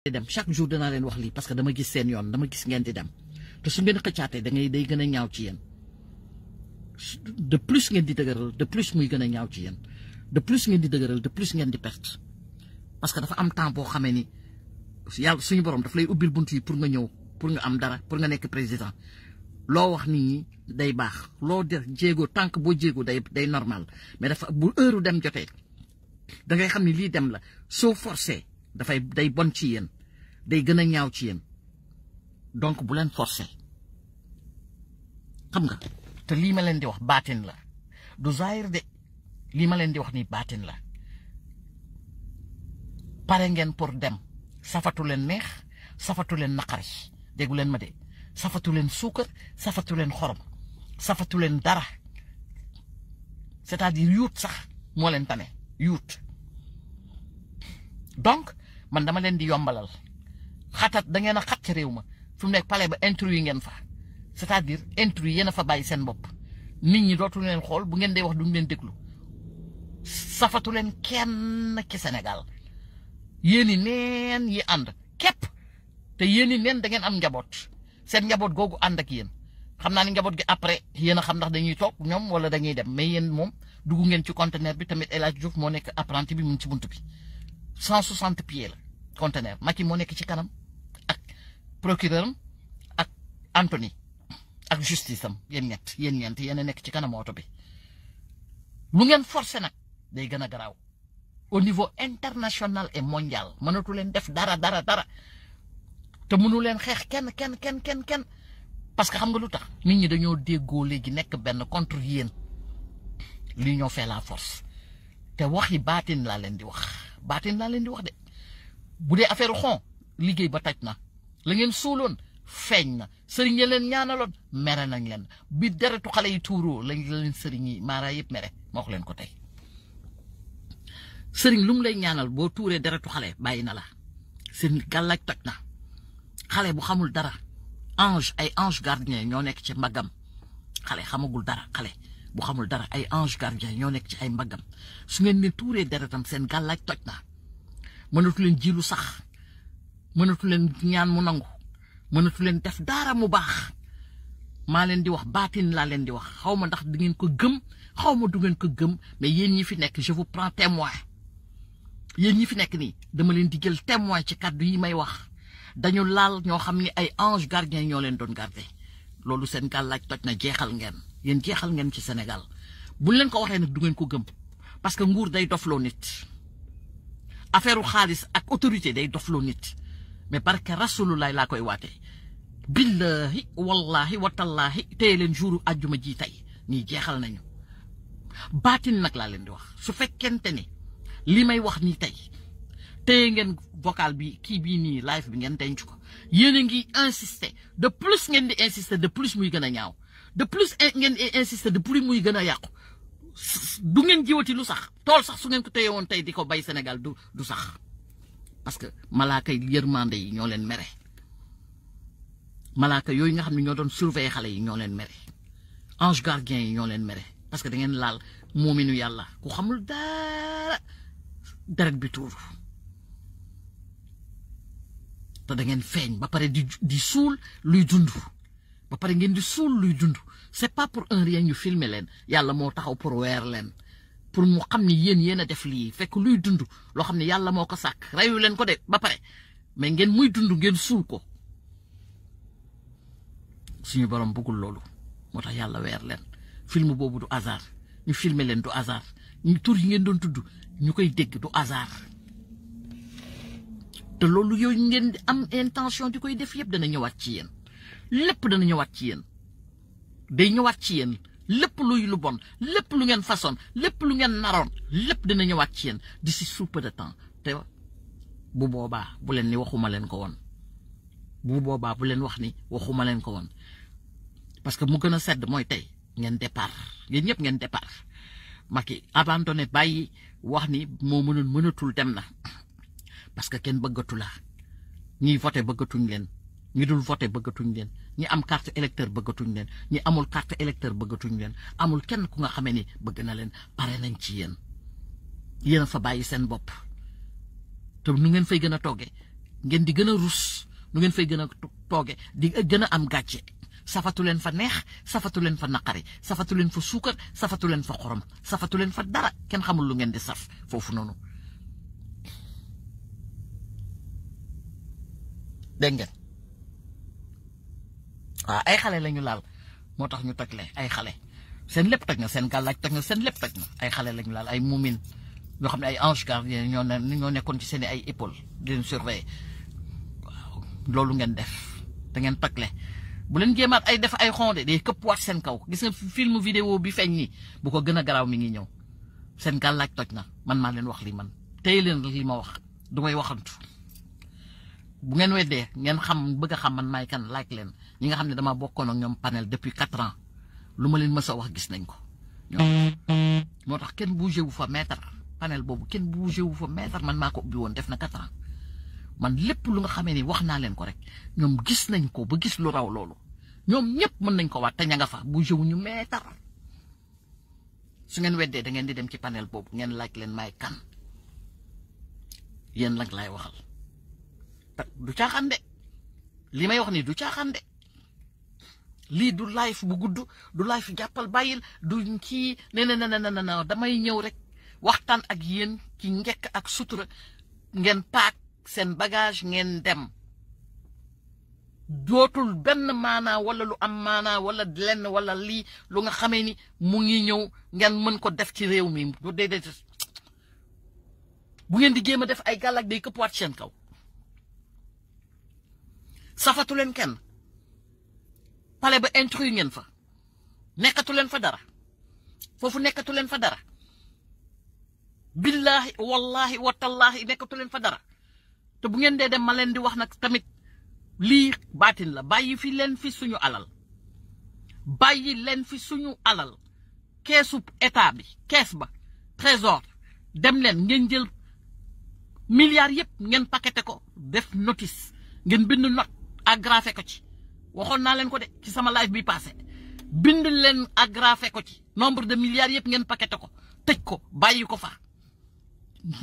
dem chaque jour dinaa leen wax lii parce que dama gis seen yoon dama gis ngeen di dem te su ngeen xëccaatee day gën a ñaaw ci yéen de plus ngeen di dëgëral de plus muy gën a ñaaw ci yéen de plus ngeen di dëgëral de plus ngeen di perte parce que dafa am temps boo xamee ni yàlla suñu borom daf lay ubbil bunt yi pour nga ñëw pour nga am dara pour nga nekk président loo wax nit ñi day baax loo def jéego tànk boo jéego day normal mais dafa bu heure dem jotee da ngay xam ni lii dem la soo forcé day bon ci yéen day gën a ñaaw ci yéen donc bu leen forcé xam nga te lii ma leen di wax baatin la du zaahir de lii ma leen di wax ni baatin la pare ngeen pour dem safatu leen neex safatu leen naqari déggu leen ma de safatu leen suukar safatu leen xorom safatu leen dara c'est-à-dire yuut sax moo leen tane yuut donc man dama leen di yombalal xatat da ngeen a xat ci réew ma fu mu nekk palais ba intrus yi ngeen fa c'est-à-dire intrus yéen a fa bàyyi seen bopp nit ñi dootu leen xool bu ngeen dee wax duñ leen déglu safatu leen kenn ci Sénégal yéen i neen yi ànd képp te yéen i neen da ngeen am njaboot seen njaboot googu ànd ak yéen xam naa ni njaboot gi après yéen a xam ndax dañuy toog ñoom wala dañuy dem mais yéen moom dugg ngeen ci conteneur bi tamit El Hadj Diouf moo nekk apprenti bi mu ngi ci buntu bi 160 pieds la conteneur Macky moo nekk ci kanam ak procureur am ak Anthony ak justice am yéen ñeent yéen a nekk ci kanam oto bi lu ngeen forcé nag day gën a garaaw au niveau international et mondial mënatu leen def dara te mënu leen xeex kenn parce que xam nga lu tax nit ñi dañoo déggoo léegi nekk benn contre yéen l'union fait la force te waxi baatin laa leen di wax de bu dee affaire xon liggéey ba taj na la ngeen suuloon feeñ na sëriñ yi leen ñaanaloon mere nañ leen bi deretu xale yi tuuroo lañ leen sëriñ yi maara yëpp mere ma wax leen ko tey sëriñ lu mu lay ñaanal boo tuuree deretu xale bàyyi na la seen gàllaaj toj na xale bu xamul dara ay ange gardien ñoo nekk ci mbaggam xale xamagul dara xale bu xamul dara ay ange gardien ñoo nekk ci ay mbaggam su ngeen ne tuuree deretam seen gàllaaj toj na mënatu leen jilu sax mënatu leen ñaan mu nangu mënatu leen def dara mu baax maa leen di wax baatin laa leen di wax xaw ma ndax di ngeen ko gëm xaw ma du ngeen ko gëm mais yéen ñi fi nekk je vous prends témoin yéen ñi fi nekk nii dama leen di jël témoin ci kàddu yi may wax dañu laal ñoo xam ni ay ange gardien ñoo leen doon garder loolu seen gàllaaj toj na jeexal ngeen ci Sénégal buñ leen ko waxee nag du ngeen ko gëm parce que nguur day dofloo nit affaire xaalis ak autorité day dofloo nit mais barke rasulullah laa koy waatee billahi wallahi watallaahi téye leen jouru àjjuma ji tey ñii jeexal nañu baatin nag laa leen di wax su fekkente ni li may wax nii tey téye ngeen vocal bi kii bii nii live bi ngeen denc ko yéen a ngi insister de plus ngeen di insister de plus muy gën a ñaaw de plus ngeen di insister de plus muy gën a yàqu du ngeen jiwati lu sax tool sax su ngeen ko téye woon tey di ko bay Sénégal du sax parce que malaaka yi yërmande yi ñoo leen mere malaaka yooyu nga xam ne ñoo doon surveiller xale yi ñoo leen mere ange gardien yi ñoo leen mere parce que da ngeen laal moominu yàlla ku xamul dara deret bi tuuru te da ngeen feeñ ba pare di suul luy dund ba pare ngeen di suul luy dund c'est pas pour un rien ñu filmer leen yàlla moo taxaw pour weer leen pour mu xam ni yéen a def lii fekk luy dund loo xam ne yàlla moo ko sàkk reyu leen ko de ba pare mais ngeen muy dund ngeen suul ko suñu borom bëggul loolu moo tax yàlla weer leen film boobu du hasard ñu filmer leen du hasard ñu tur yi ngeen doon tudd ñu koy dégg du hasard te loolu yooyu ngeen am intention di koy def yëpp dana ñëwaat ci yéen lépp dana ñëwaat ci yéen day ñëwaat ci yéen lépp luy lu bon lépp lu ngeen façon lépp lu ngeen naroon lépp dina ñëwaat ci yéen d'ici sous peu de temps te bu boobaa bu leen ni waxuma leen ko woon bu boobaa bu leen wax ni waxuma leen ko woon parce que mu gën a sedd mooy tey ngeen départ yéen ñëpp ngeen départ Macky abandonné bàyyi wax ni moo mënatul dem na parce que kenn bëggatu la ñiy voté bëggatuñ leen ñi dul voté bëggatuñ leen ñi am carte électeur bëggatuñ leen ñi amul carte électeur bëggatuñ leen amul kenn ku nga xamee ni bëgg na leen pare nañ ci yéen a fa bàyyi seen bopp te nu ngeen fay gën a toggee ngeen di gën a rus nu ngeen fay gën a tooge di gën a am gàcce safatu leen fa neex safatu leen fa naqari safatu leen fa suukar safatu leen fa xorom safatu leen fa dara kenn xamul lu ngeen di saf foofu noonu dégg ngeen waaw ay xale lañu laal moo tax ñu toj le ay xale seen lépp toj na seen gàllaaj toj na seen lépp toj na ay xale lañu laal ay muumin yoo xam ne ay ange gardien ñoo nekkoon ci seen ay épaule di leen surveiller waaw loolu ngeen def da ngeen toj le bu leen jéemaat ay def ay xonde day këpp waat seen kaw gis nga film vidéo bi feeñ nii bu ko gën a garaaw mi ngi ñëw seen gàllaaj toj na man maa leen wax li man tey leen li ma wax du may waxantu bu ngeen weddee ngeen xam bëgg a xam man maay kan laaj leen ñi nga xam ne dama bokkoon ak ñoom panel depuis 4 ans lu ma leen mës a wax gis nañ ko ñoom moo tax kenn bougé wu fa mètre panel boobu kenn bougé wu fa mètre man maa ko ubbi woon def na 4 ans man lépp lu nga xamee ni wax naa leen ko rek ñoom gis nañ ko ba gis lu raw loolu ñoom ñëpp mën nañ ko waat te ña nga fa bougé wu ñu mètre su ngeen weddee da ngeen di dem ci panel boobu ngeen laaj leen maay kan yéen nag laay waxal du caaxaan de li may wax nii du caaxaan de lii du live bu gudd du live jàppal bàyyil du kii ne damay ñëw rek waxtaan ak yéen ci njëkk ak sutura ngeen paak seen bagage ngeen dem dootul benn maanaa wala lu am maanaa wala lenn wala lii lu nga xamee ni mu ngi ñëw ngeen mën ko def ci réew mi du déedéet bu ngeen di jéem a def ay gàllak day këppwaat seen kaw safatu leen kenn pale ba intrus ngeen fa nekkatu leen fa dara foofu nekkatu leen fa dara billahi wallahi watallahi nekkatu leen fa dara te bu ngeen dee dem ma leen di wax nag tamit lii baatin la bàyyi fi leen fi suñu alal bàyyi leen fi suñu alal keesu état bi kees ba trésor dem leen ngeen jël milliards yëpp ngeen paqueté ko def notice ngeen bind note agrafé ko ci waxoon naa leen ko de ci sama live bi passé bind leen agrafé ko ci nombre de milliards yëpp ngeen paqueté ko tëj ko bàyyi ko fa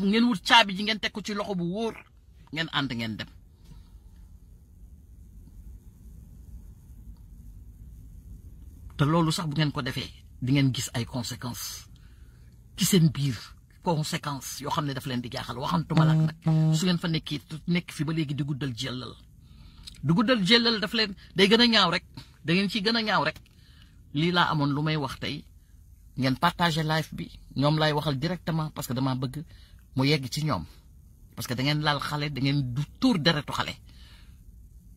ngeen wut caabi ji ngeen teg ko ci loxo bu wóor ngeen ànd ngeen dem te loolu sax bu ngeen ko defee di ngeen gis ay conséquences ci seen biir conséquences yoo xam ne daf leen di jaaxal waxantuma la nag su ngeen fa nekk fi ba léegi di guddal jëllal du guddal jëllal daf leen day gën a ñaaw rek da ngeen ci gën a ñaaw rek lii laa amoon lu may wax tey ngeen partager live bi ñoom laay waxal directement parce que dama bëgg mu yegg ci ñoom parce que da ngeen laal xale da ngeen du tuur deretu xale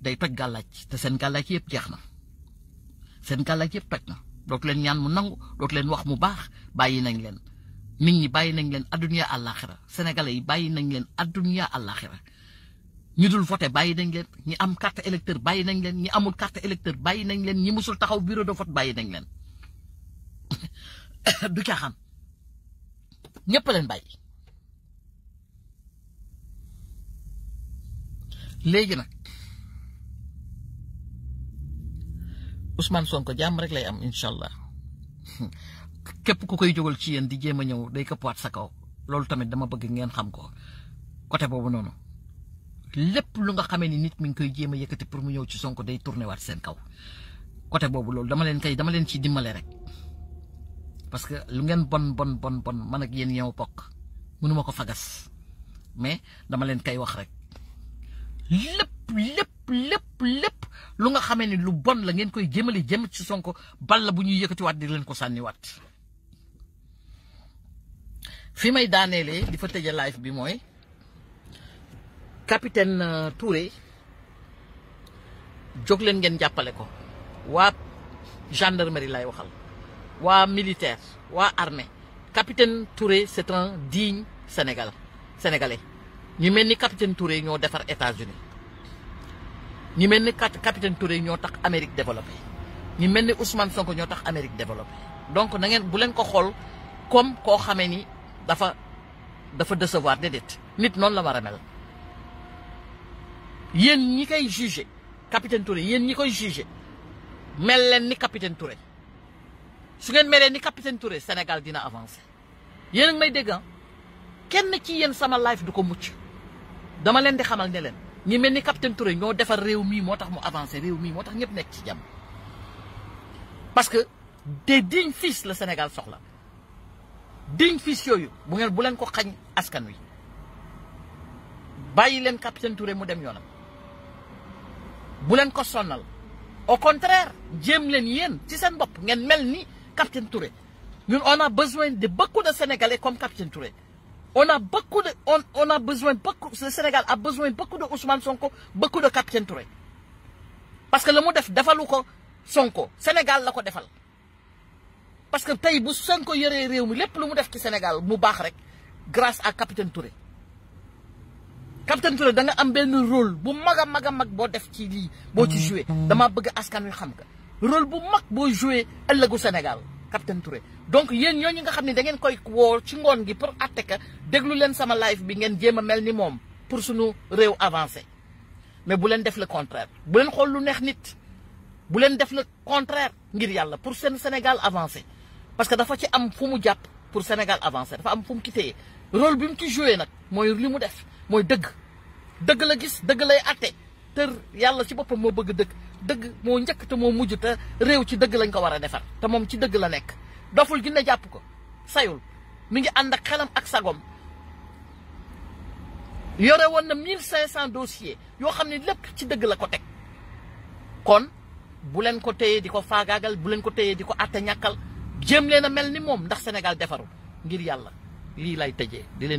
day toj gàllaaj te seen gàllaaj yëpp jeex na seen gàllaaj yëpp toj na dootu leen ñaan mu nangu dootu leen wax mu baax bàyyi nañ leen nit ñi bàyyi nañ leen adduniya àllaaxira sénégalais yi bàyyi nañ leen adduniya àllaaxira ñi dul voté bàyyi nañ leen ñi am carte électeur bàyyi nañ leen ñi amul carte électeur bàyyi nañ leen ñi musul taxaw bureau de vote bàyyi nañ leen du caaxaan ñëpp leen bàyyi léegi nag Ousmane Sonko jàmm rek lay am incha allah képp ku koy jógal ci yéen di jéem a ñëw day këppwaat sa kaw loolu tamit dama bëgg ngeen xam ko côté boobu noonu lépp lu nga xamee ni nit mi ngi koy jéem a yëkkati pour mu ñëw ci Sonko day tourné waat seen kaw côté boobu loolu dama leen ciy dimbale rek parce que lu ngeen bon man ak yéen ñëw bokk mënuma ko fagas mais dama leen koy wax rek lépp lu nga xamee ni lu bon la ngeen koy jëmale jëm ci Sonko bal la bu ñuy yëkkatiwaat di leen ko sànniwaat fi may daaneele di fa tëje live bi mooy capitaine Touré jóg leen ngeen jàppale ko waa gendarmerie lay waxal waa militaire waa armée capitaine Touré c'est un digne sénégalais ñu mel ni capitaine Touré ñoo defar États-Unis ñu mel ni capitaine Touré ñoo tax Amérique développé ñu mel ni Ousmane Sonko ñoo tax Amérique développé donc na ngeen bu leen ko xool comme koo xamee ni dafa décevoir déedéet nit noonu la war a mel yéen ñi koy jugé capitaine Touré yéen ñi koy jugé mel leen ni capitaine Touré su ngeen melee ni capitaine Touré Sénégal dina avancé yéen a ngi may dégg kenn ci yéen sama life du ko mucc dama leen di xamal ne leen ñi mel ni capitaine Touré ñoo defar réew mii moo tax mu avancé réew mii moo tax ñëpp nekk ci jàmm parce que des dignes fils la Sénégal soxla dignes fils yooyu bu leen ko xañ askan wi bàyyi leen capitaine Touré mu dem yoonam bu leen ko sonnal au contraire jéem leen yéen ci seen bopp ngeen mel ni capitaine Touré ñun on a besoin de beaucoup de Sénégalais comme capitaine Touré on a besoin beaucoup le Sénégal a besoin beaucoup de Ousmane Sonko beaucoup de capitaine Touré parce que la mu def defalu ko Sonko Sénégal la ko defal parce que tey bu Sonko yoree réew mi lépp lu mu def ci Sénégal mu baax rek grâce à capitaine Touré capitaine Touré da nga am benn rôle bu mag a mag boo def ci lii boo ci joué dama bëgg askan wi xam nga rôle bu mag boo joué ëllëgu Sénégal capitaine Touré donc yéen ñooñu nga xam ne da ngeen koy woo ci ngoon gi pour atte ka déglu leen sama live bi ngeen jéem a mel ni moom pour suñu réew avancé mais bu leen def le contraire bu leen xool lu neex nit bu leen def le contraire ngir yàlla pour seen Sénégal avancé parce que dafa ci am fu mu jàpp pour Sénégal avancé dafa am fu mu ki téye rôle bi mu ci joué nag mooy li mu def mooy dëgg la gis dëgg lay atte te yàlla ci boppam moo bëgg dëgg moo njëkk te moo mujj te réew ci dëgg lañ ko war a defar te moom ci dëgg la nekk doful gi ne jàpp ko sayul mi ngi ànd ak xelam ak sagom yore woon na 1500 dossiers yoo xam ne lépp ci dëgg la ko teg kon bu leen ko téye di ko faagaagal bu leen ko téye di ko atte ñàkkal jéem leen a mel ni moom ndax Sénégal defaru ngir yàlla lii lay tëjee di leen